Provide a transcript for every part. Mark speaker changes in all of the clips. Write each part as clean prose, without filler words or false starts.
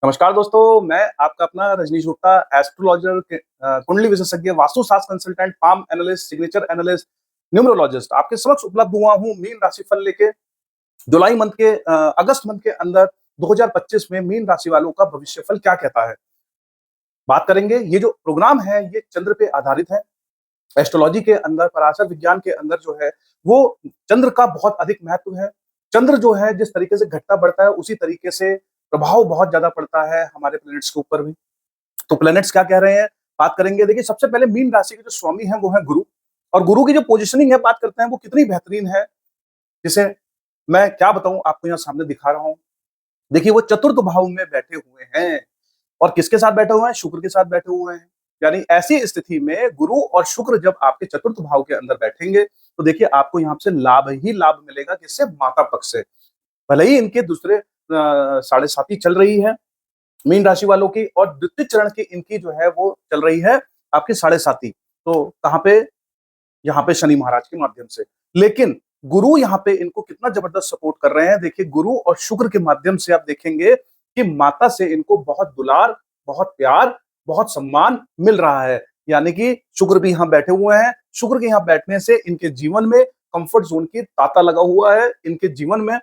Speaker 1: नमस्कार दोस्तों, मैं आपका अपना रजनीश गुप्ता एस्ट्रोलॉजर कुंडली विशेषज्ञ, वास्तुशास्त्र consultant, palm analyst, signature analyst, numerologist आपके समक्ष उपलब्ध हुआ हूँ मीन राशिफल लेके। जुलाई मंथ के अगस्त मंथ के अंदर 2025 में मीन राशि वालों का भविष्यफल क्या कहता है, बात करेंगे। ये जो प्रोग्राम है ये चंद्र पे आधारित है। एस्ट्रोलॉजी के अंदर, पराशर विज्ञान के अंदर जो है वो चंद्र का बहुत अधिक महत्व है। चंद्र जो है जिस तरीके से घटता बढ़ता है उसी तरीके से प्रभाव बहुत ज्यादा पड़ता है हमारे प्लैनेट्स के ऊपर भी। तो प्लैनेट्स क्या कह रहे हैं, बात करेंगे। देखिए, सबसे पहले मीन राशि के जो स्वामी हैं वो है गुरु। और गुरु की जो पोजिशनिंग है, बात करते हैं वो कितनी बेहतरीन है, जिसे मैं क्या बताऊं, आपको यहाँ सामने दिखा रहा हूं। देखिए, वो चतुर्थ भाव में बैठे हुए हैं। और किसके साथ बैठे हुए हैं? शुक्र के साथ बैठे हुए हैं। यानी ऐसी स्थिति में गुरु और शुक्र जब आपके चतुर्थ भाव के अंदर बैठेंगे तो देखिए आपको यहाँ से लाभ ही लाभ मिलेगा। किससे? माता पक्ष से। भले ही इनके दूसरे साढ़े साथी चल रही है मीन राशि वालों की, और द्वितीय चरण की इनकी जो है वो चल रही है आपके साढ़े साथी। तो कहाँ पे? यहाँ पे शनि महाराज के माध्यम से। लेकिन गुरु यहाँ पे इनको कितना जबरदस्त सपोर्ट कर रहे हैं। देखिए, गुरु और शुक्र के माध्यम से आप देखेंगे कि माता से इनको बहुत दुलार, बहुत प्यार, बहुत सम्मान मिल रहा है। यानी कि शुक्र भी यहाँ बैठे हुए हैं। शुक्र के यहाँ बैठने से इनके जीवन में कंफर्ट जोन की तांता लगा हुआ है। इनके जीवन में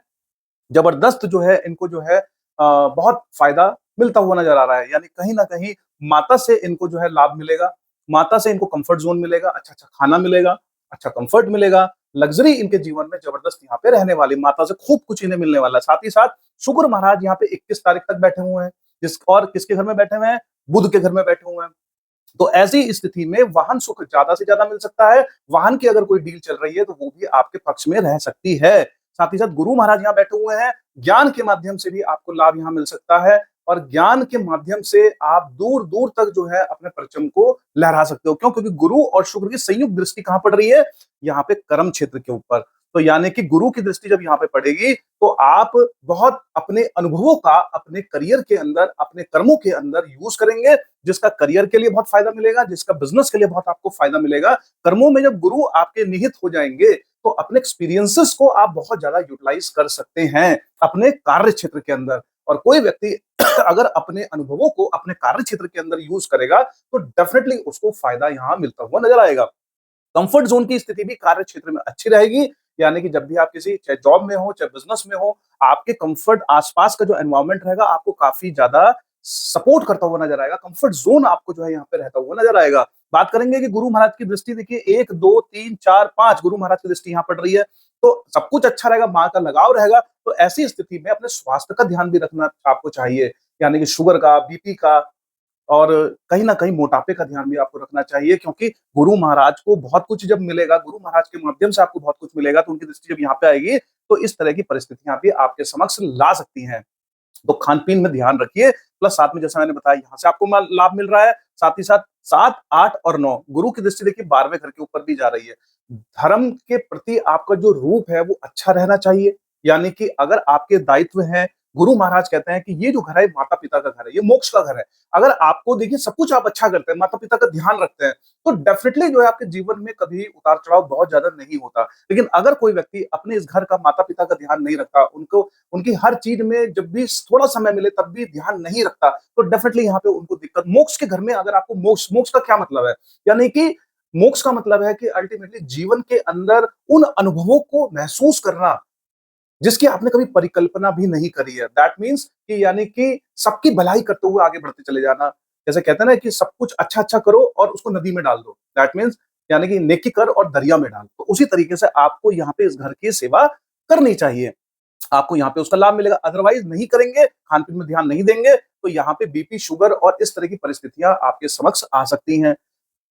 Speaker 1: जबरदस्त जो है इनको जो है बहुत फायदा मिलता हुआ नजर आ रहा है। यानी कहीं ना कहीं माता से इनको जो है लाभ मिलेगा। माता से इनको कंफर्ट जोन मिलेगा, अच्छा अच्छा खाना मिलेगा, अच्छा कंफर्ट मिलेगा, लग्जरी इनके जीवन में जबरदस्त यहाँ पे रहने वाली, माता से खूब कुछ इन्हें मिलने वाला है। साथ ही साथ शुक्र महाराज यहाँ पे 21 तारीख तक बैठे हुए हैं। और किसके घर में बैठे हुए हैं? बुध के घर में बैठे हुए हैं। तो ऐसी स्थिति में वाहन सुख ज्यादा से ज्यादा मिल सकता है। वाहन की अगर कोई डील चल रही है तो वो भी आपके पक्ष में रह सकती है। साथ ही साथ गुरु महाराज यहाँ बैठे हुए हैं। ज्ञान के माध्यम से भी आपको लाभ यहाँ मिल सकता है। और ज्ञान के माध्यम से आप दूर दूर तक जो है अपने परचम को लहरा सकते हो। क्यों? क्योंकि गुरु और शुक्र की संयुक्त दृष्टि कहां पड़ रही है? यहाँ पे कर्म क्षेत्र के ऊपर। तो यानी कि गुरु की दृष्टि जब यहाँ पे पड़ेगी तो आप बहुत अपने अनुभवों का अपने करियर के अंदर, अपने कर्मों के अंदर यूज करेंगे, जिसका करियर के लिए बहुत फायदा मिलेगा, जिसका बिजनेस के लिए बहुत आपको फायदा मिलेगा। कर्मों में जब गुरु आपके निहित हो जाएंगे तो अपने एक्सपीरियंसेस को आप बहुत ज्यादा यूटिलाइज कर सकते हैं अपने कार्य क्षेत्र के अंदर। और कोई व्यक्ति अगर अपने अनुभवों को अपने कार्य क्षेत्र के अंदर यूज करेगा तो डेफिनेटली उसको फायदा यहाँ मिलता हुआ नजर आएगा। कंफर्ट जोन की स्थिति भी कार्य क्षेत्र में अच्छी रहेगी। यानी कि जब भी आप किसी, चाहे जॉब में हो चाहे बिजनेस में हो, आपके कंफर्ट आसपास का जो एनवायरनमेंट रहेगा आपको काफी ज्यादा सपोर्ट करता हुआ नजर आएगा। कंफर्ट जोन आपको जो है यहाँ पे रहता हुआ नजर आएगा। बात करेंगे कि गुरु महाराज की दृष्टि देखिए, 1 2 3 4 5 गुरु महाराज की दृष्टि यहाँ पड़ रही है। तो सब कुछ अच्छा रहेगा, माँ का लगाव रहेगा। तो ऐसी स्थिति में अपने स्वास्थ्य का ध्यान भी रखना आपको चाहिए। यानी कि शुगर का, बीपी का, और कहीं न कहीं मोटापे का ध्यान भी आपको रखना चाहिए। क्योंकि गुरु महाराज को बहुत कुछ जब मिलेगा, गुरु महाराज के माध्यम से आपको बहुत कुछ मिलेगा, तो उनकी दृष्टि जब यहाँ पे आएगी, तो इस तरह की परिस्थितियाँ भी आपके समक्ष ला सकती हैं। तो खान-पीन में ध्यान रखिए। प्लस साथ में जैसा मैंने बताया, यहाँ से आपको मा लाभ मिल रहा है। साथ ही साथ 7, 8 और 9 गुरु की दृष्टि देखिए 12वें घर के ऊपर भी जा रही है। धर्म के प्रति आपका जो रूप है वो अच्छा रहना चाहिए। यानी कि अगर आपके दायित्व हैं, गुरु महाराज कहते हैं कि ये जो घर है माता-पिता का घर है, ये मोक्ष का घर है। अगर आपको देखिए सब कुछ आप अच्छा करते हैं, माता-पिता का ध्यान रखते हैं, तो डेफिनिटली जो है आपके जीवन में कभी उतार-चढ़ाव बहुत ज्यादा नहीं होता। लेकिन अगर कोई व्यक्ति अपने इस घर का, माता-पिता का ध्यान नहीं रखता, उनको उनकी हर चीज में जब भी थोड़ा समय मिले तब भी ध्यान नहीं रखता, तो डेफिनेटली यहाँ पे उनको दिक्कत। मोक्ष के घर में अगर आपको, मोक्ष मोक्ष का क्या मतलब है? यानी कि मोक्ष का मतलब है कि अल्टीमेटली जीवन के अंदर उन अनुभवों को महसूस करना जिसकी आपने कभी परिकल्पना भी नहीं करी है। दैट मीन्स कि यानी कि सबकी भलाई करते हुए आगे बढ़ते चले जाना। जैसे कहते हैं ना कि सब कुछ अच्छा अच्छा करो और उसको नदी में डाल दो। दैट मीन्स यानी कि नेकी कर और दरिया में डाल। तो उसी तरीके से आपको यहाँ पे इस घर की सेवा करनी चाहिए। आपको यहाँ पे उसका लाभ मिलेगा। अदरवाइज नहीं करेंगे, खान-पीन में ध्यान नहीं देंगे, तो यहाँ पे बीपी, शुगर और इस तरह की परिस्थितियाँ आपके समक्ष आ सकती हैं।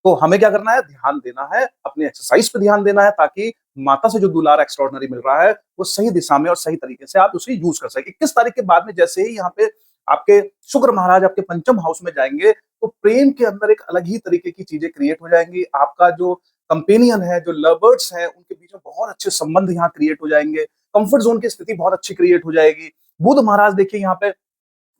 Speaker 1: तो हमें क्या करना है? ध्यान देना है, अपने एक्सरसाइज पे ध्यान देना है, ताकि माता से जो दुलार एक्स्ट्राऑर्डिनरी मिल रहा है, वो सही दिशा में और सही तरीके से आप उसे यूज कर सकें। 21 तारीख के बाद में जैसे ही यहाँ पे आपके शुक्र महाराज आपके पंचम हाउस में जाएंगे, तो प्रेम के अंदर एक अलग ही तरीके की चीजें क्रिएट हो जाएंगी। आपका जो कंपेनियन है, जो लवर्स हैं, उनके बीच में बहुत अच्छे संबंध यहाँ क्रिएट हो जाएंगे। कंफर्ट जोन की स्थिति बहुत अच्छी क्रिएट हो जाएगी। बुध महाराज देखिए यहाँ पे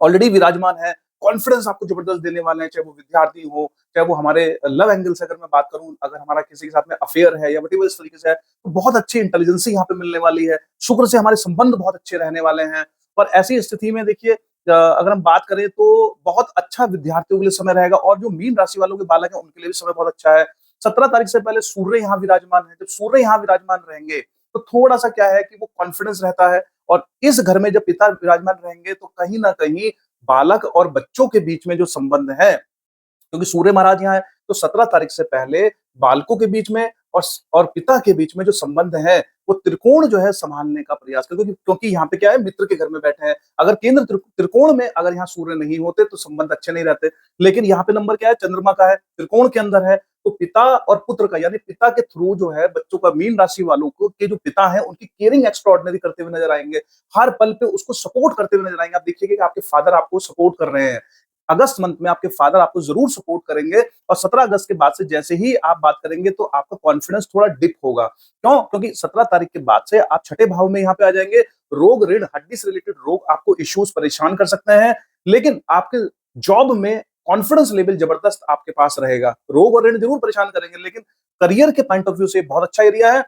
Speaker 1: ऑलरेडी विराजमान है। कॉन्फिडेंस आपको जबरदस्त देने वाले हैं, चाहे वो विद्यार्थी हो, चाहे वो हमारे लव एंगल से अगर मैं बात करूं, अगर हमारा किसी के साथ में अफेयर है या वटेवर इस तरीके से है, तो बहुत अच्छी इंटेलिजेंसी यहाँ पे मिलने वाली है। शुक्र से हमारे संबंध बहुत अच्छे रहने वाले हैं। और ऐसी स्थिति में देखिए अगर हम बात करें तो बहुत अच्छा विद्यार्थियों के लिए समय रहेगा और जो मीन राशि वालों के बालक हैं उनके लिए भी समय बहुत अच्छा है। 17 तारीख से पहले सूर्य यहाँ विराजमान है। जब सूर्य यहाँ विराजमान रहेंगे तो थोड़ा-सा क्या है कि वो कॉन्फिडेंस रहता है और इस घर में जब पिता विराजमान रहेंगे तो कहीं न कहीं बालक और बच्चों के बीच में जो संबंध है, क्योंकि सूर्य महाराज यहाँ है, तो 17 तारीख से पहले बालकों के बीच में और पिता के बीच में जो संबंध है, वो त्रिकोण जो है सँभालने का प्रयास करें, क्योंकि यहाँ पे क्या है, मित्र के घर में बैठे हैं। अगर केंद्र त्रिकोण में अगर यहाँ सूर्य नहीं होते तो संबंध अच्छे नहीं रहते। लेकिन यहाँ पे नंबर क्या है, चंद्रमा का है, त्रिकोण के अंदर है, तो पिता और पुत्र का यानी पिता के थ्रू जो है बच्चों का, मीन राशि वालों को के जो पिता हैं उनकी केयरिंग एक्स्ट्राऑर्डिनरी करते हुए नज़र आएँगे। हर पल पे उसको सपोर्ट करते हुए नज़र आएँगे। आप देखिएगा कि आपके फादर आपको सपोर्ट कर रहे हैं। अगस्त मंथ में आपके फादर आपको ज़रूर सपोर्ट करेंगे और 17 अगस्त के बाद से जैसे ही आप बात करेंगे तो आपका कॉन्फिडेंस थोड़ा डिप होगा। क्यों? क्योंकि 17 तारीख के बाद से आप छठे भाव में यहाँ पे आ जाएँगे। रोग, ऋण, हड्डी से रिलेटेड रोग आपको इश्यूज़ परेशान कर सकते हैं, लेकिन आपके जॉब में कॉन्फिडेंस लेवल जबरदस्त आपके पास रहेगा। रोग और ऋण ज़रूर परेशान करेंगे, लेकिन करियर के पॉइंट ऑफ व्यू से बहुत अच्छा एरिया है।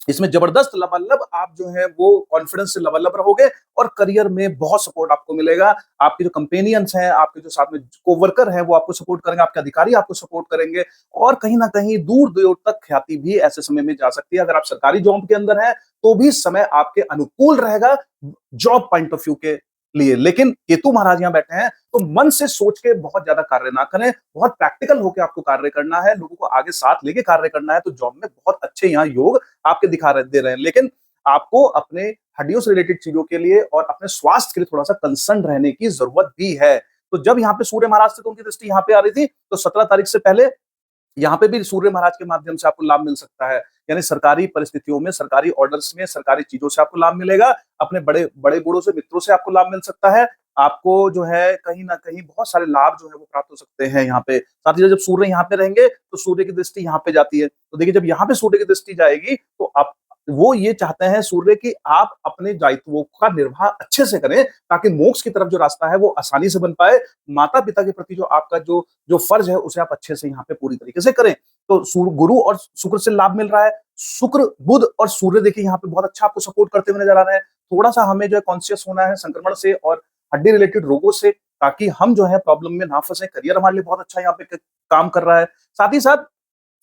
Speaker 1: इसमें जबरदस्त लबालब आप जो है वो कॉन्फिडेंस से लबालब रहोगे और करियर में बहुत सपोर्ट आपको मिलेगा। आपके जो कंपेनियंस हैं, आपके जो साथ में कोवर्कर हैं, वो आपको सपोर्ट करेंगे, आपके अधिकारी आपको सपोर्ट करेंगे और कहीं न कहीं दूर-दूर तक ख्याति भी ऐसे समय में जा सकती है। अगर आप सरकारी जॉब के अंदर हैं, तो भी समय आपके अनुकूल रहेगा जॉब पॉइंट ऑफ व्यू के लिए। लेकिन केतु महाराज यहाँ बैठे हैं, तो मन से सोच के बहुत ज्यादा कार्य ना करें, बहुत प्रैक्टिकल होकर आपको कार्य करना है, लोगों को आगे साथ लेके कार्य करना है, तो जॉब में बहुत अच्छे यहाँ योग आपके दे रहे हैं। लेकिन आपको अपने हड्डियों से रिलेटेड चीजों के लिए और अपने स्वास्थ्य के लिए थोड़ा सा कंसर्न रहने की जरूरत भी है। तो जब यहाँ पे सूर्य महाराज थे तो उनकी दृष्टि यहाँ पे आ रही थी, तो 17 तारीख से पहले यहाँ पे भी सूर्य महाराज के माध्यम से आपको लाभ मिल सकता है। यानी सरकारी परिस्थितियों में, सरकारी ऑर्डर्स में, सरकारी चीज़ों से आपको लाभ मिलेगा। अपने बड़े बूढ़ों से, मित्रों से आपको लाभ मिल सकता है। आपको जो है कहीं न कहीं बहुत सारे लाभ जो है वो प्राप्त हो सकते हैं यहाँ पे। साथ ही जब सूर्य यहाँ पे रहेंगे, तो सूर्य की दृष्टि यहाँ पे जाती है। तो देखिए जब यहाँ पे सूर्य की दृष्टि जाएगी, तो आप वो ये चाहते हैं सूर्य कि आप अपने दायित्वों का निर्वाह अच्छे से करें, ताकि मोक्ष की तरफ जो रास्ता है वो आसानी से बन पाए। माता-पिता के प्रति जो आपका जो जो फर्ज है उसे आप अच्छे से यहाँ पे पूरी तरीके से करें। तो गुरु और शुक्र से लाभ मिल रहा है। शुक्र, बुध और सूर्य देखिए यहाँ पे बहुत अच्छा आपको सपोर्ट करते हुए नजर आ रहे हैं। थोड़ा-सा हमें जो है कॉन्शियस होना है संक्रमण से और हड्डी रिलेटेड रोगों से, ताकि हम जो है प्रॉब्लम में ना फंसे। करियर हमारे लिए बहुत अच्छा यहाँ पे काम कर रहा है। साथ ही साथ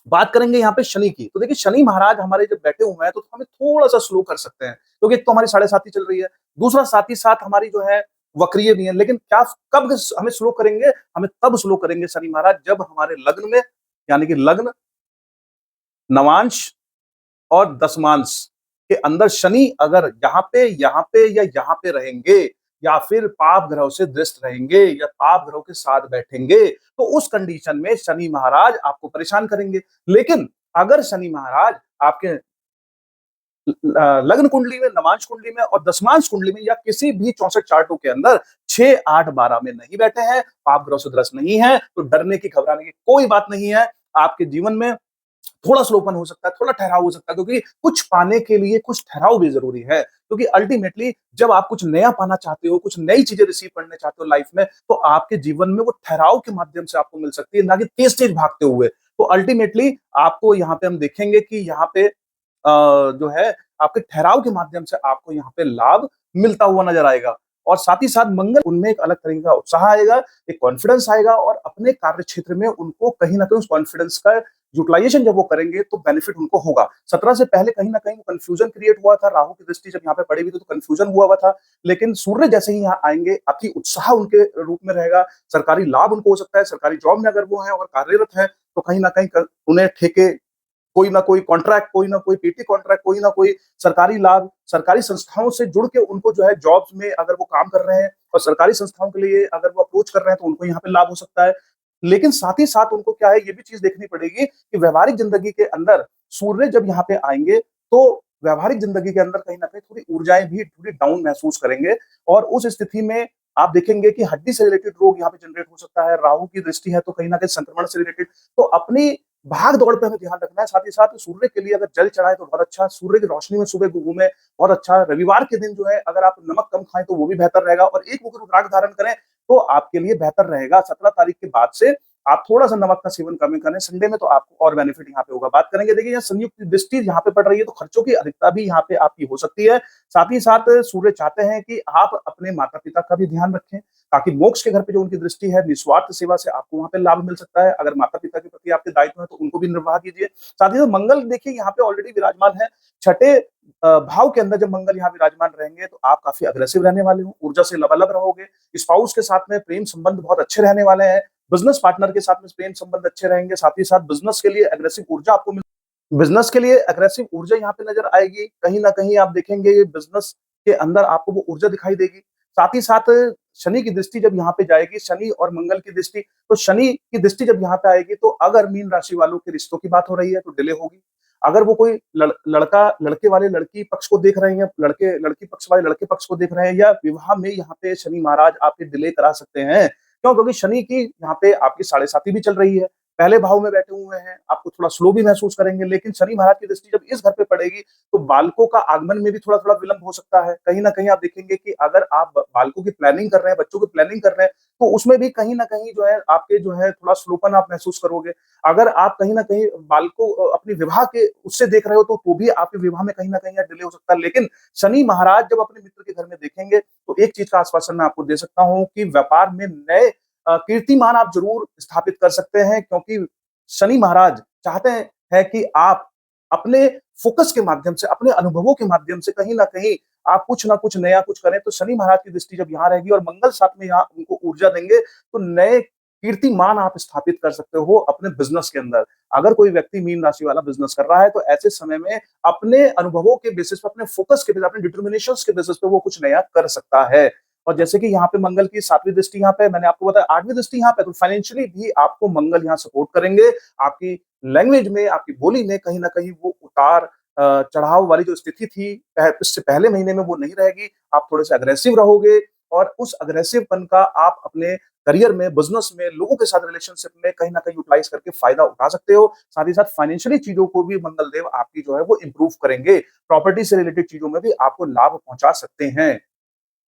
Speaker 1: बात करेंगे यहाँ पे शनि की, तो देखिए शनि महाराज हमारे जब बैठे हुए हैं तो हमें थोड़ा-सा स्लो कर सकते हैं, क्योंकि एक तो हमारी साढ़े साती चल रही है, दूसरा साथ ही साथ हमारी जो है वक्रीय भी है। लेकिन क्या कब हमें स्लो करेंगे? हमें तब स्लो करेंगे शनि महाराज जब हमारे लग्न में, यानी कि लग्न, नवांश और दशमांश के अंदर शनि अगर यहाँ पे या यहाँ पे रहेंगे, या फिर पाप ग्रहों से दृष्ट रहेंगे या पाप ग्रहों के साथ बैठेंगे, तो उस कंडीशन में शनि महाराज आपको परेशान करेंगे। लेकिन अगर शनि महाराज आपके लग्न कुंडली में, नवांश कुंडली में और दशमांश कुंडली में या किसी भी 64 चार्टों के अंदर 6, 8, 12 में नहीं बैठे हैं, पाप ग्रहों से ग्रस्त नहीं है, तो डरने की, घबराने की कोई बात नहीं है। आपके जीवन में थोड़ा स्लोपन हो सकता है, थोड़ा ठहराव हो सकता है, क्योंकि कुछ पाने के लिए कुछ ठहराव भी ज़रूरी है। क्योंकि अल्टीमेटली जब आप कुछ नया पाना चाहते हो, कुछ नई चीज़ें रिसीव करना चाहते हो लाइफ में, तो आपके जीवन में वो ठहराव के माध्यम से आपको मिल सकती है, ना कि तेज़-तेज़ भागते हुए। तो अल्टीमेटली आपको यहाँ पे हम देखेंगे कि यहाँ पे जो है आपके ठहराव के माध्यम से आपको यहाँ पे लाभ मिलता हुआ नज़र आएगा। और साथ ही साथ मंगल, उनमें एक अलग तरीके का उत्साह आएगा, एक कॉन्फिडेंस आएगा और अपने कार्य क्षेत्र में उनको कहीं न कहीं उस कॉन्फिडेंस का यूटिलाइजेशन जब वो करेंगे तो बेनिफिट उनको होगा। 17 से पहले कहीं न कहीं वो कन्फ्यूजन क्रिएट हुआ था, राहु की दृष्टि जब यहाँ पे पड़ी हुई थी तो कन्फ्यूजन हुआ था। लेकिन सूर्य जैसे ही यहाँ आएँगे, अति उत्साह उनके रूप में रहेगा, सरकारी लाभ उनको हो सकता है, सरकारी जॉब में अगर वो हैं और कार्यरत हैं, तो कहीं न कहीं उन्हें ठेके, कोई ना कोई कॉन्ट्रैक्ट, कोई ना कोई पीटी कॉन्ट्रैक्ट, कोई ना कोई सरकारी लाभ, सरकारी संस्थाओं से जुड़ के उनको जो है जॉब्स में अगर वो काम कर रहे हैं और सरकारी संस्थाओं के लिए अगर वो अप्रोच कर रहे हैं तो उनको यहाँ पे लाभ हो सकता है। लेकिन साथ ही साथ उनको क्या है, ये भी चीज़ देखनी पड़ेगी कि व्यावहारिक ज़िंदगी के अंदर सूर्य जब यहाँ पे आएँगे, तो व्यावहारिक ज़िंदगी के अंदर कहीं न कहीं थोड़ी ऊर्जाएँ भी थोड़ी डाउन महसूस करेंगे और उस स्थिति में आप देखेंगे कि हड्डी से रिलेटेड रोग यहाँ पे जनरेट हो सकता है, राहु की दृष्टि है तो कहीं न कहीं संक्रमण से रिलेटेड, तो अपनी भाग-दौड़ पे हमें ध्यान रखना है। साथ ही साथ सूर्य के लिए अगर जल चढ़ाएँ तो बहुत अच्छा, सूर्य की रोशनी में सुबह घूमें, बहुत अच्छा। रविवार के दिन जो है अगर आप नमक कम खाएँ तो वो भी बेहतर रहेगा और एक मुख रुद्राक्ष धारण करें, तो आपके लिए बेहतर रहेगा। 17 तारीख के बाद से आप थोड़ा-सा नमक का सेवन कम करें संडे में तो आपको और बेनिफिट यहाँ पे होगा। बात करेंगे देखिए यहाँ संयुक्त दृष्टि यहाँ पे पड़ रही है तो खर्चों की अधिकता भी यहाँ पे आपकी हो सकती है। साथ ही साथ सूर्य चाहते हैं कि आप अपने माता-पिता का भी ध्यान रखें, ताकि मोक्ष के घर पे जो उनकी दृष्टि है, निस्वार्थ सेवा से आपको वहाँ पे लाभ मिल सकता है। अगर माता-पिता के प्रति आपके दायित्व है तो उनको भी निर्वाह कीजिए। साथ ही साथ मंगल देखिए यहाँ पे ऑलरेडी विराजमान है। छठे भाव के अंदर जब मंगल यहाँ विराजमान रहेंगे तो आप काफ़ी अग्रेसिव रहने वाले हो, ऊर्जा से लबालब रहोगे। स्पाउस के साथ में प्रेम संबंध बहुत अच्छे रहने वाले हैं। बिज़नेस पार्टनर के साथ में प्रेम संबंध अच्छे रहेंगे। साथ ही साथ बिज़नेस के लिए अग्रेसिव ऊर्जा आपको मिल बिज़नेस के लिए अग्रेसिव ऊर्जा यहाँ पे नज़र आएगी। कहीं न कहीं आप देखेंगे बिज़नेस के अंदर आपको वो ऊर्जा दिखाई देगी। साथ ही साथ शनि की दृष्टि जब यहाँ पे जाएगी, शनि और मंगल की दृष्टि, तो शनि की दृष्टि जब यहाँ पे आएगी तो अगर मीन राशि वालों के रिश्तों की बात हो रही है तो डिले होगी। अगर वो कोई लड़का लड़के वाले लड़की पक्ष को देख रहे हैं, लड़के लड़की पक्ष वाले लड़के पक्ष को देख रहे हैं या विवाह में यहाँ पे शनि महाराज आपके डिले करा सकते हैं। क्यों? क्योंकि शनि की यहाँ पे आपकी साढ़े साती भी चल रही है। पहले भाव में बैठे हुए हैं, आपको थोड़ा स्लो भी महसूस करेंगे, लेकिन शनि महाराज की दृष्टि जब इस घर पे पड़ेगी, तो बालकों का आगमन में भी थोड़ा-थोड़ा विलंब हो सकता है। कहीं न कहीं आप देखेंगे कि अगर आप बालकों की प्लानिंग कर रहे हैं, बच्चों की प्लानिंग कर रहे हैं, तो उसमें भी कहीं न कहीं जो है आपके जो है थोड़ा स्लोपन आप महसूस करोगे। अगर आप कहीं न कहीं बालकों अपनी विवाह के उससे देख रहे हो तो भी आपके विवाह में कहीं न कहीं डिले हो सकता है। लेकिन शनि महाराज जब अपने मित्र के घर में देखेंगे, तो एक चीज़ का आश्वासन मैं आपको दे सकता हूँ कि व्यापार में नए कीर्तिमान आप ज़रूर स्थापित कर सकते हैं क्योंकि शनि महाराज चाहते हैं कि आप अपने फ़ोकस के माध्यम से, अपने अनुभवों के माध्यम से कहीं न कहीं आप कुछ न कुछ नया कुछ करें, तो शनि महाराज की दृष्टि जब यहाँ रहेगी और मंगल साथ में यहाँ उनको ऊर्जा देंगे, तो नए कीर्तिमान आप स्थापित कर सकते हो अपने बिज़नेस के अंदर। अगर कोई व्यक्ति मीन राशि वाला बिज़नेस कर रहा है, तो ऐसे समय में अपने अनुभवों के बेसिस पे, अपने फ़ोकस के बेसिस अपने डिटर्मिनेशंस के बेसिस पे वो कुछ नया कर सकता है। और जैसे कि यहाँ पे मंगल की 7वीं दृष्टि यहाँ पे मैंने आपको बताया 8वीं दृष्टि यहाँ पे तो फाइनेंशियली भी आपको मंगल यहाँ सपोर्ट करेंगे। आपकी लैंग्वेज में, आपकी बोली में कहीं न कहीं वो उतार चढ़ाव वाली जो स्थिति थी इससे पहले महीने में वो नहीं रहेगी। आप थोड़े से अग्रेसिव रहोगे और उस अग्रेसिवपन का आप अपने करियर में, बिज़नेस में, लोगों के साथ रिलेशनशिप में कहीं न कहीं यूटिलाइज़ करके फ़ायदा उठा सकते हो। साथ ही साथ फाइनेंशियली चीज़ों को भी मंगल देव आपकी जो है वो इम्प्रूव करेंगे। प्रॉपर्टी से रिलेटेड चीज़ों में भी आपको लाभ पहुँचा सकते हैं।